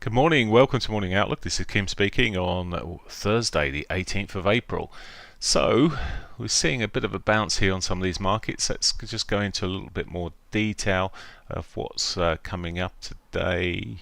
Good morning, welcome to Morning Outlook. This is Kim speaking on Thursday, the 18th of April. So, we're seeing a bit of a bounce here on some of these markets. Let's just go into a little bit more detail of what's coming up today.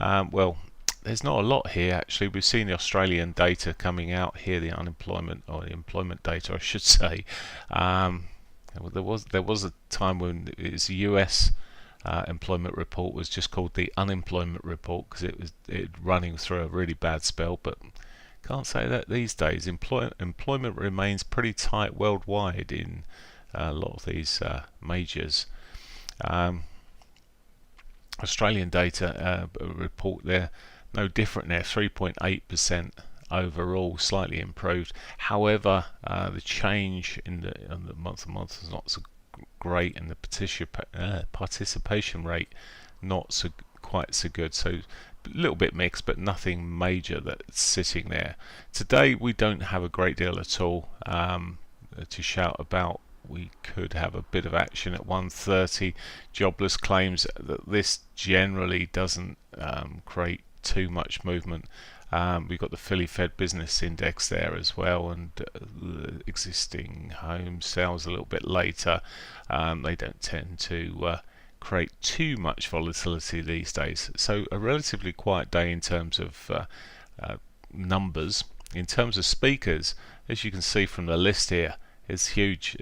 Well, there's not a lot here actually. We've seen the Australian data coming out here, the unemployment or the employment data, I should say. There was a time when it was the US employment report was just called the unemployment report because it was running through a really bad spell, but can't say that these days. Employment remains pretty tight worldwide in a lot of these majors. Australian data report there, no different there, 3.8% overall, slightly improved. However, the change in the month-to-month is not so great, and the participation rate not quite so good. So a little bit mixed, but nothing major that's sitting there. Today we don't have a great deal at all to shout about. We could have a bit of action at 1:30. Jobless claims, that this generally doesn't create too much movement. We've got the Philly Fed Business Index there as well, and the existing home sales a little bit later. They don't tend to create too much volatility these days. So a relatively quiet day in terms of numbers. In terms of speakers, as you can see from the list here, it's huge.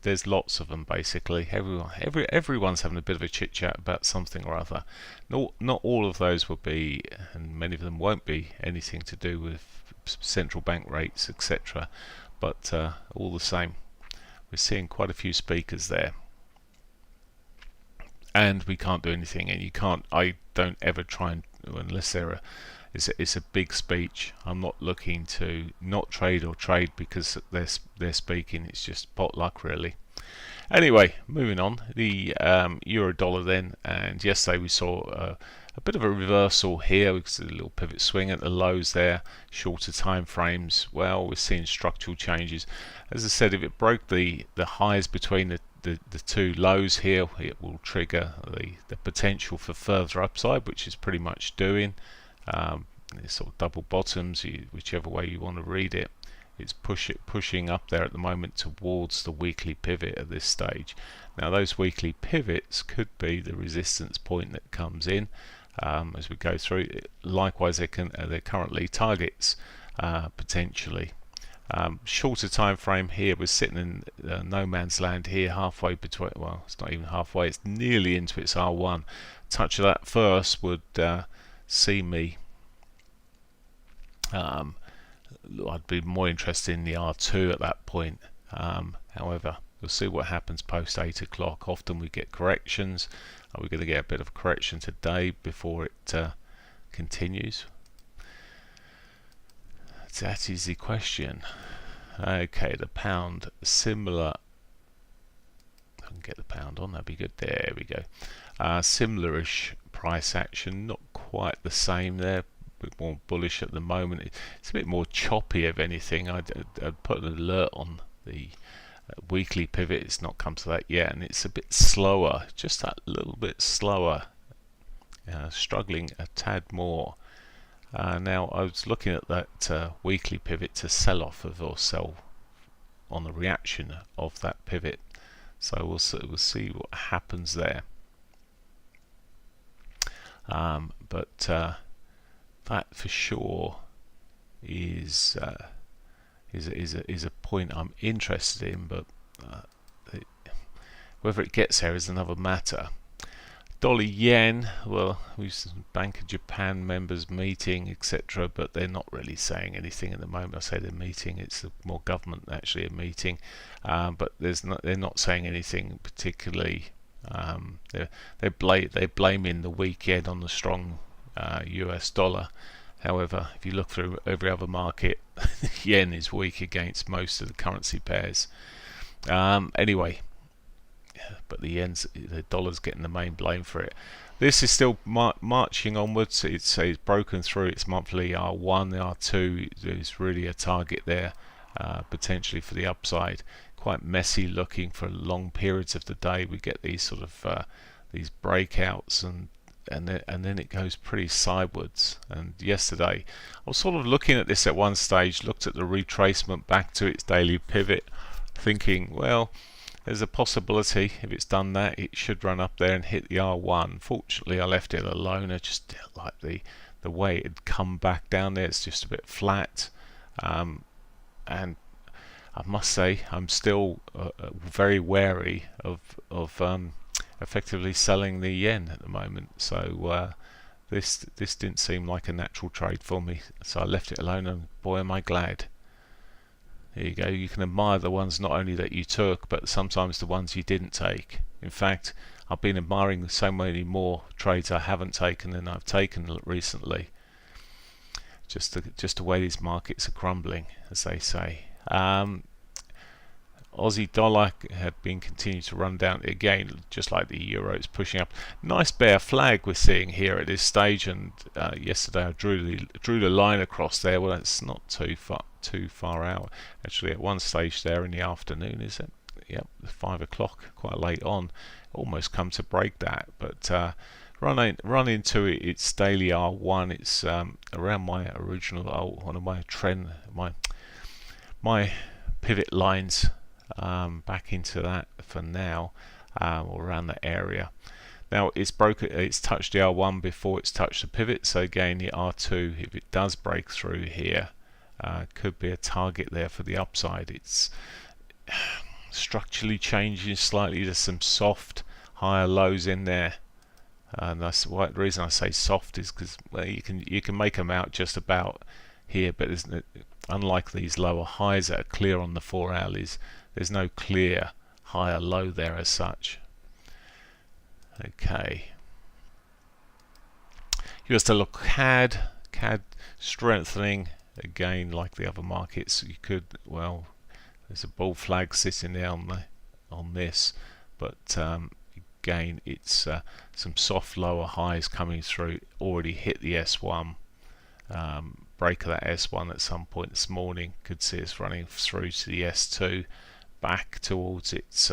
There's lots of them basically. Everyone's having a bit of a chit chat about something or other. Not all of those will be, and many of them won't be, anything to do with central bank rates, etc. But all the same, we're seeing quite a few speakers there, and we can't do anything. And you can't. I don't ever try and, unless it's a big speech. I'm not looking to not trade or trade because they're speaking. It's just pot luck really. Anyway, moving on. The euro dollar then, and yesterday we saw a bit of a reversal here. We see a little pivot swing at the lows there. Shorter time frames. Well, we're seeing structural changes. As I said, if it broke the highs between the two lows here, it will trigger the potential for further upside, which is pretty much doing. It's sort of double bottoms, whichever way you want to read it. It's pushing up there at the moment towards the weekly pivot at this stage. Now those weekly pivots could be the resistance point that comes in as we go through. Likewise, they're currently targets potentially. Shorter time frame here, we're sitting in no man's land here, halfway between, well, it's not even halfway, it's nearly into its R1. Touch of that first would see me, I'd be more interested in the R2 at that point. However, we'll see what happens post 8 o'clock. Often we get corrections. Are we going to get a bit of a correction today before it continues? That is the question. Okay, the pound, similar. I can get the pound on, that'd be good. There we go. Similar-ish price action, not quite the same there. A bit more bullish at the moment. It's a bit more choppy, if anything. I'd put an alert on the weekly pivot. It's not come to that yet, and it's a bit slower, just that little bit slower. Struggling a tad more. Now I was looking at that weekly pivot to sell off of or sell on the reaction of that pivot. So we'll see what happens there. But that for sure is a point I'm interested in, but whether it gets there is another matter. Dollar yen, well, we've some Bank of Japan members meeting, etc., but they're not really saying anything at the moment. I say they're meeting, it's more government actually a meeting, but they're not saying anything particularly. They're blaming the weak yen on the strong US dollar. However, if you look through every other market, yen is weak against most of the currency pairs. Anyway, but the dollar's getting the main blame for it. This is still marching onwards. It's broken through its monthly R1. The R2 is really a target there, potentially for the upside. Quite messy looking for long periods of the day. We get these sort of these breakouts, and then it goes pretty sideways. And yesterday I was sort of looking at this at one stage, looked at the retracement back to its daily pivot, thinking, well, there's a possibility if it's done that it should run up there and hit the R1. Fortunately I left it alone. I just didn't like the way it had come back down there. It's just a bit flat, and I must say I'm still very wary of effectively selling the yen at the moment. So this didn't seem like a natural trade for me, so I left it alone, and boy am I glad. There you go. You can admire the ones not only that you took, but sometimes the ones you didn't take. In fact, I've been admiring so many more trades I haven't taken than I've taken recently. Just the way these markets are crumbling, as they say. Aussie dollar had been continuing to run down again, just like the euro. It's pushing up. Nice bear flag we're seeing here at this stage, and yesterday I drew the line across there. Well, it's not too far out. Actually, at one stage there in the afternoon, is it? Yep, 5 o'clock, quite late on. Almost come to break that, but run into it. It's daily R1. It's around my original one of my trend, my pivot lines. Back into that for now, or around that area. Now it's touched the R1 before it's touched the pivot, so again the R2, if it does break through here, could be a target there for the upside. It's structurally changing slightly. There's some soft higher lows in there, and that's why the reason I say soft is because, well, you can make them out just about here, but unlike these lower highs that are clear on the 4 hours, there's no clear higher low there as such. Okay. US dollar CAD strengthening again, like the other markets. You could, well, there's a bull flag sitting there on this, but again it's some soft lower highs coming through. Already hit the S1. Break of that S1 at some point this morning. Could see us running through to the S2, back towards its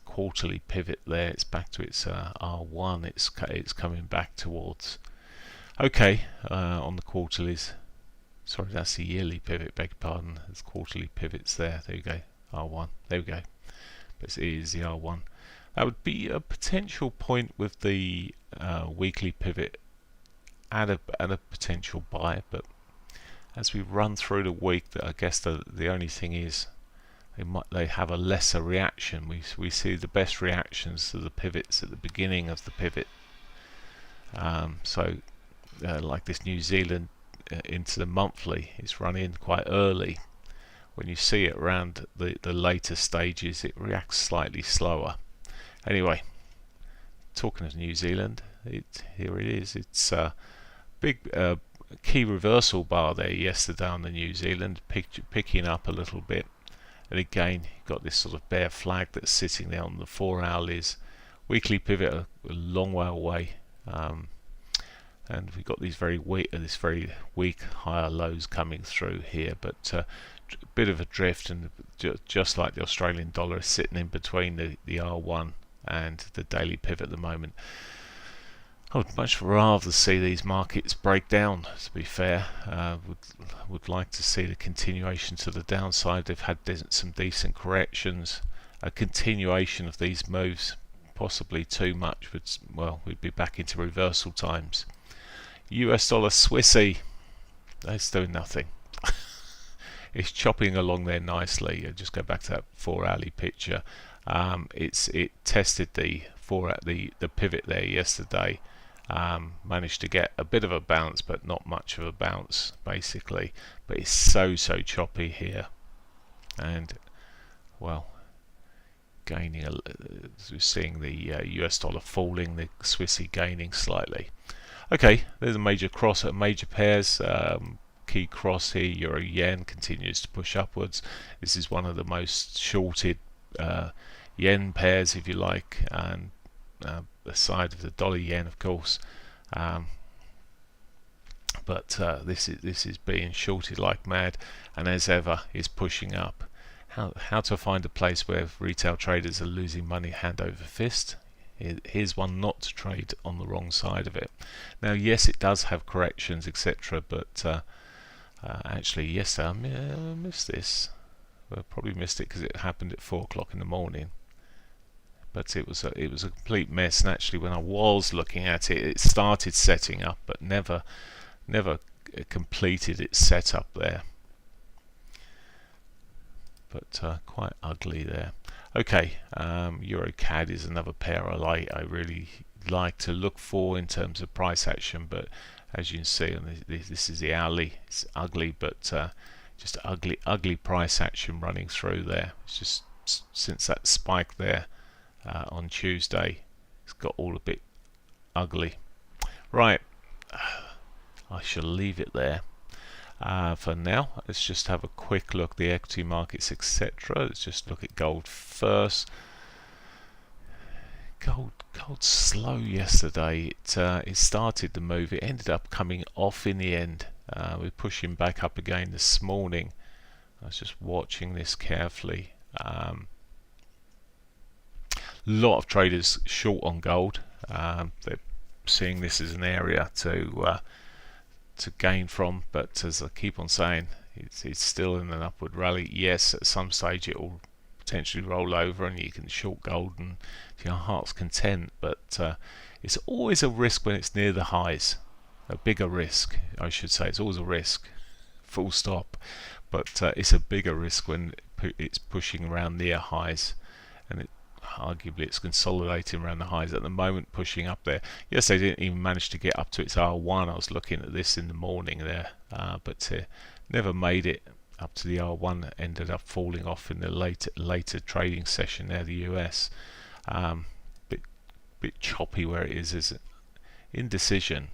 quarterly pivot there. It's back to its R1. It's coming back towards. Okay, on the quarterlies. Sorry, that's the yearly pivot. Beg your pardon. There's quarterly pivots there. There you go. R1. There we go. But it is the R1. That would be a potential point with the weekly pivot. At a potential buy, but as we run through the week, I guess the only thing is they have a lesser reaction. We see the best reactions to the pivots at the beginning of the pivot. So like this New Zealand into the monthly, it's run in quite early. When you see it around the later stages, it reacts slightly slower. Anyway, talking of New Zealand, here it is. It's big key reversal bar there yesterday on the New Zealand, picking up a little bit, and again you've got this sort of bear flag that's sitting there on the 4 hours. Weekly pivot a long way away, and we've got these very weak higher lows coming through here, but a bit of a drift, and just like the Australian dollar is sitting in between the R1 and the daily pivot at the moment. I would much rather see these markets break down, to be fair. Would like to see the continuation to the downside. They've had some decent corrections. A continuation of these moves, possibly too much, we'd be back into reversal times. US dollar Swissy, that's doing nothing. It's chopping along there nicely. I'll just go back to that 4 hourly picture. It tested the pivot there yesterday. Managed to get a bit of a bounce, but not much of a bounce basically. But it's so choppy here, and well, gaining. We're seeing the US dollar falling, the Swissy gaining slightly. Okay, there's a major cross at major pairs. Key cross here. Euro yen continues to push upwards. This is one of the most shorted yen pairs, if you like, and the side of the dollar yen, of course, but this is being shorted like mad, and as ever is pushing up. How to find a place where retail traders are losing money hand over fist? Here's one not to trade on the wrong side of it. Now, yes, it does have corrections, etc., but actually, yesterday I missed this. I probably missed it because it happened at 4 o'clock in the morning. But it was a complete mess. And actually, when I was looking at it, it started setting up, but never completed its setup there. But quite ugly there. Okay, Euro CAD is another pair I really like to look for in terms of price action, but as you can see, this is the hourly. It's ugly, but just ugly price action running through there. It's just since that spike there on Tuesday, it's got all a bit ugly. Right, I shall leave it there. For now, let's just have a quick look at the equity markets, etc. Let's just look at gold first. Gold slow yesterday. It started the move. It ended up coming off in the end. We're pushing back up again this morning. I was just watching this carefully. Lot of traders short on gold. They're seeing this as an area to gain from, but as I keep on saying, it's still in an upward rally. Yes, at some stage it will potentially roll over and you can short gold and to your heart's content, but it's always a risk when it's near the highs. A bigger risk, I should say. It's always a risk, full stop, but it's a bigger risk when it's pushing around near highs, and arguably it's consolidating around the highs at the moment, pushing up there. Yes, they didn't even manage to get up to its R1. I was looking at this in the morning there, but never made it up to the R1. Ended up falling off in the later trading session there, the US. Bit choppy where it is indecision.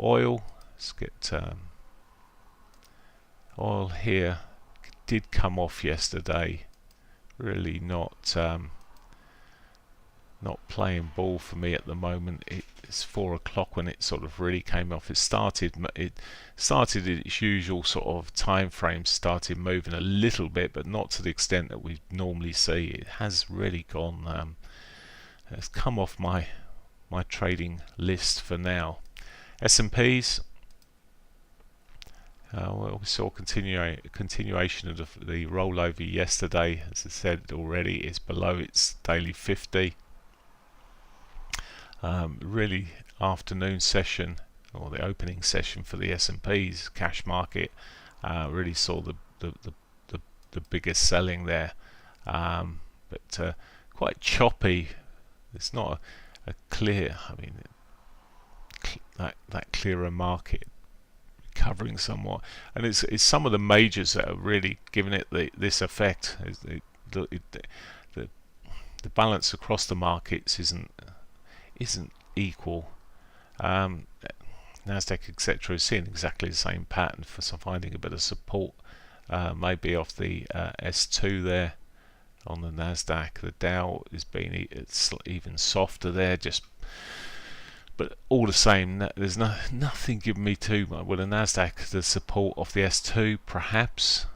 Oil, let's get oil here. Did come off yesterday. Really not playing ball for me at the moment. It's 4 o'clock when it sort of really came off. It started its usual sort of time frame, started moving a little bit, but not to the extent that we normally see. It has really gone. It's come off my trading list for now. S&Ps. Well, we saw continuation of the rollover yesterday. As I said already, it's below its daily 50. Really, afternoon session or the opening session for the S&P's cash market really saw the biggest selling there, but quite choppy. It's not a clear. I mean, that clearer market recovering somewhat, and it's some of the majors that are really giving it this effect. The balance across the markets isn't equal. Nasdaq, etc., is seeing exactly the same pattern for finding a bit of support, maybe off the S2 there on the Nasdaq. The Dow is being even softer there, but all the same, there's nothing giving me too much. Well, the Nasdaq, the support off the S2, perhaps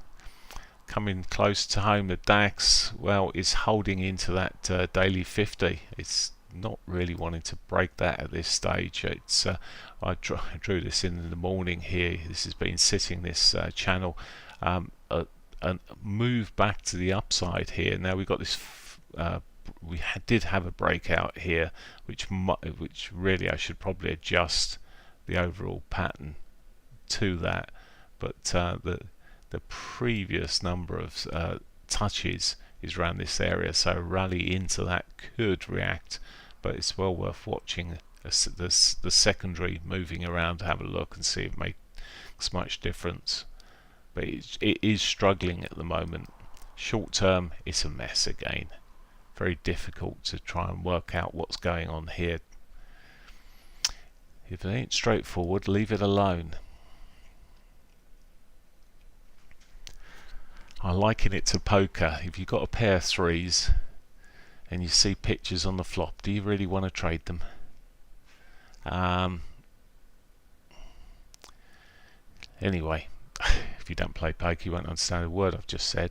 coming close to home. The DAX, well, is holding into that daily 50. It's not really wanting to break that at this stage. It's I drew this in the morning here. This has been sitting this channel, and move back to the upside here. Now we've got this. We did have a breakout here, which really I should probably adjust the overall pattern to that. But the previous number of touches is around this area, so a rally into that could react. But it's well worth watching the secondary moving around to have a look and see if it makes much difference. But it is struggling at the moment. Short term, it's a mess again. Very difficult to try and work out what's going on here. If it ain't straightforward, leave it alone. I liken it to poker. If you've got a pair of threes and you see pictures on the flop, do you really want to trade them? Anyway, if you don't play poker, you won't understand a word I've just said.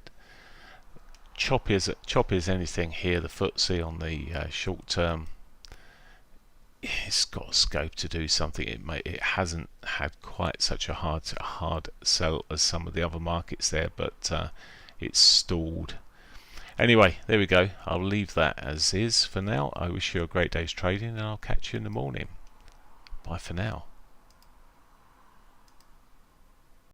Choppy as anything here. The FTSE on the short term it's got scope to do something. It hasn't had quite such a hard sell as some of the other markets there, but it's stalled. Anyway, there we go. I'll leave that as is for now. I wish you a great day's trading, and I'll catch you in the morning. Bye for now.